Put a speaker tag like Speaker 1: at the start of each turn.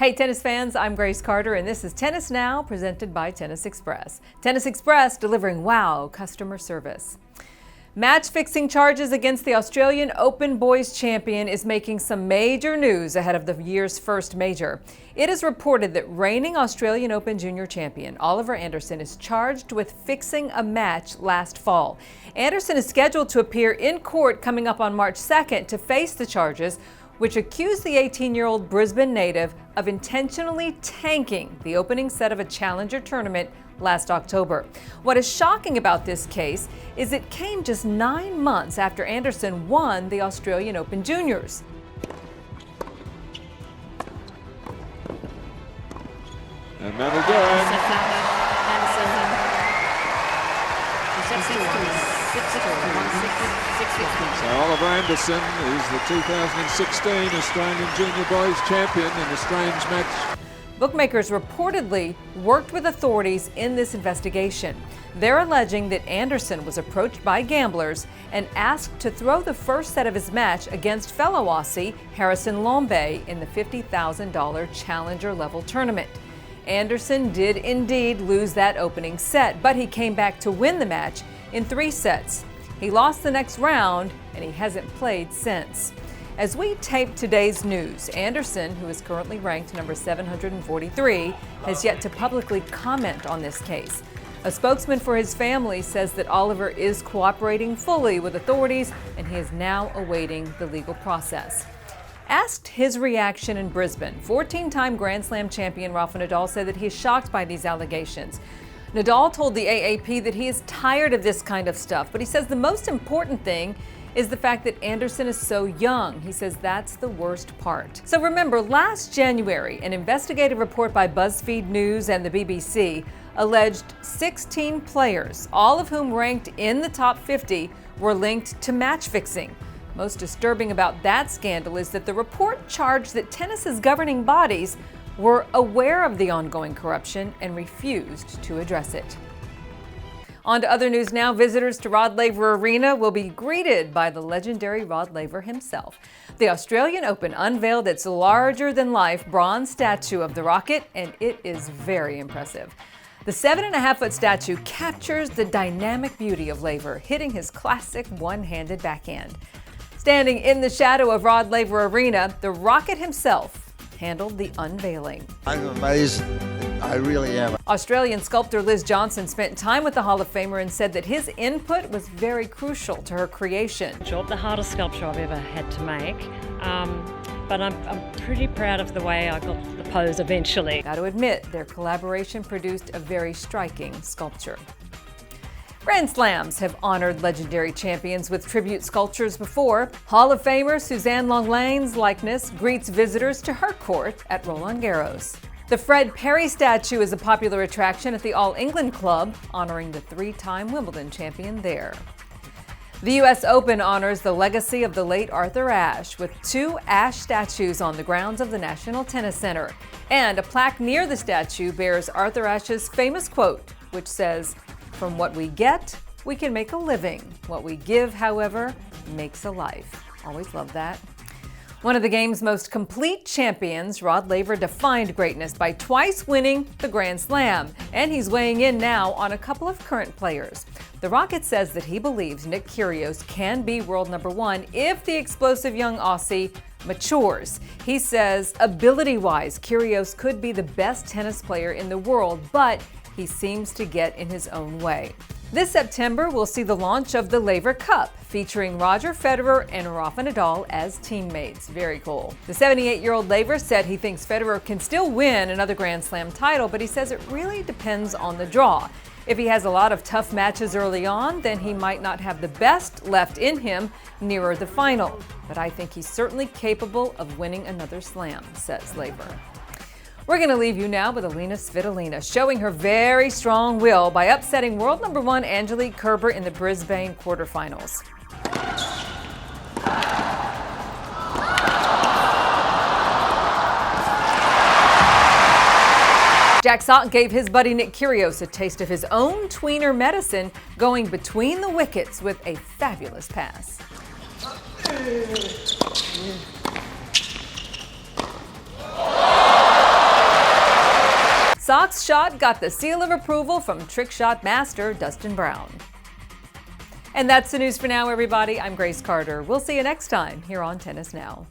Speaker 1: Hey tennis fans, I'm Grace Carter and this is Tennis Now presented by Tennis Express. Tennis Express delivering wow customer service. Match-fixing charges against the Australian Open boys champion is making some major news ahead of the year's first major. It is reported that reigning Australian Open junior champion Oliver Anderson is charged with fixing a match last fall. Anderson is scheduled to appear in court coming up on March 2nd to face the charges, which accused the 18-year-old Brisbane native of intentionally tanking the opening set of a challenger tournament last October. What is shocking about this case is it came just 9 months after Anderson won the Australian Open Juniors.
Speaker 2: And that'll do it. So Oliver Anderson is the 2016 Australian Junior Boys champion in a strange match.
Speaker 1: Bookmakers reportedly worked with authorities in this investigation. They're alleging that Anderson was approached by gamblers and asked to throw the first set of his match against fellow Aussie Harrison Lombe in the $50,000 challenger level tournament. Anderson did indeed lose that opening set, but he came back to win the match in 3 sets. He lost the next round, and he hasn't played since. As we tape today's news, Anderson, who is currently ranked number 743, has yet to publicly comment on this case. A spokesman for his family says that Oliver is cooperating fully with authorities, and he is now awaiting the legal process. Asked his reaction in Brisbane, 14-time Grand Slam champion Rafa Nadal said that he is shocked by these allegations. Nadal told the AAP that he is tired of this kind of stuff, but he says the most important thing is the fact that Anderson is so young. He says that's the worst part. So remember, last January, an investigative report by BuzzFeed News and the BBC alleged 16 players, all of whom ranked in the top 50, were linked to match fixing. Most disturbing about that scandal is that the report charged that tennis's governing bodies were aware of the ongoing corruption and refused to address it. On to other news now. Visitors to Rod Laver Arena will be greeted by the legendary Rod Laver himself. The Australian Open unveiled its larger-than-life bronze statue of the Rocket, and it is very impressive. The 7.5-foot statue captures the dynamic beauty of Laver, hitting his classic one-handed backhand. Standing in the shadow of Rod Laver Arena, the Rocket himself handled the unveiling.
Speaker 3: I'm amazed. I really am.
Speaker 1: Australian sculptor Liz Johnson spent time with the Hall of Famer and said that his input was very crucial to her creation.
Speaker 4: The hardest sculpture I've ever had to make, but I'm pretty proud of the way I got the pose eventually.
Speaker 1: Got to admit, their collaboration produced a very striking sculpture. Grand Slams have honored legendary champions with tribute sculptures before. Hall of Famer Suzanne Lenglen's likeness greets visitors to her court at Roland Garros. The Fred Perry statue is a popular attraction at the All England Club, honoring the 3-time Wimbledon champion there. The U.S. Open honors the legacy of the late Arthur Ashe with 2 Ashe statues on the grounds of the National Tennis Center. And a plaque near the statue bears Arthur Ashe's famous quote, which says, "From what we get, we can make a living. What we give, however, makes a life." Always love that. One of the game's most complete champions, Rod Laver, defined greatness by twice winning the Grand Slam, and he's weighing in now on a couple of current players. The Rocket says that he believes Nick Kyrgios can be world number 1 if the explosive young Aussie matures. He says, ability-wise, Kyrgios could be the best tennis player in the world, but he seems to get in his own way. This September, we'll see the launch of the Laver Cup, featuring Roger Federer and Rafa Nadal as teammates. Very cool. The 78-year-old Laver said he thinks Federer can still win another Grand Slam title, but he says it really depends on the draw. If he has a lot of tough matches early on, then he might not have the best left in him nearer the final. But I think he's certainly capable of winning another slam, says Laver. We're going to leave you now with Alina Svitolina showing her very strong will by upsetting world number 1 Angelique Kerber in the Brisbane quarterfinals. Jack Sock gave his buddy Nick Kyrgios a taste of his own tweener medicine, going between the wickets with a fabulous pass. Sox shot got the seal of approval from trick shot master Dustin Brown. And that's the news for now, everybody. I'm Grace Carter. We'll see you next time here on Tennis Now.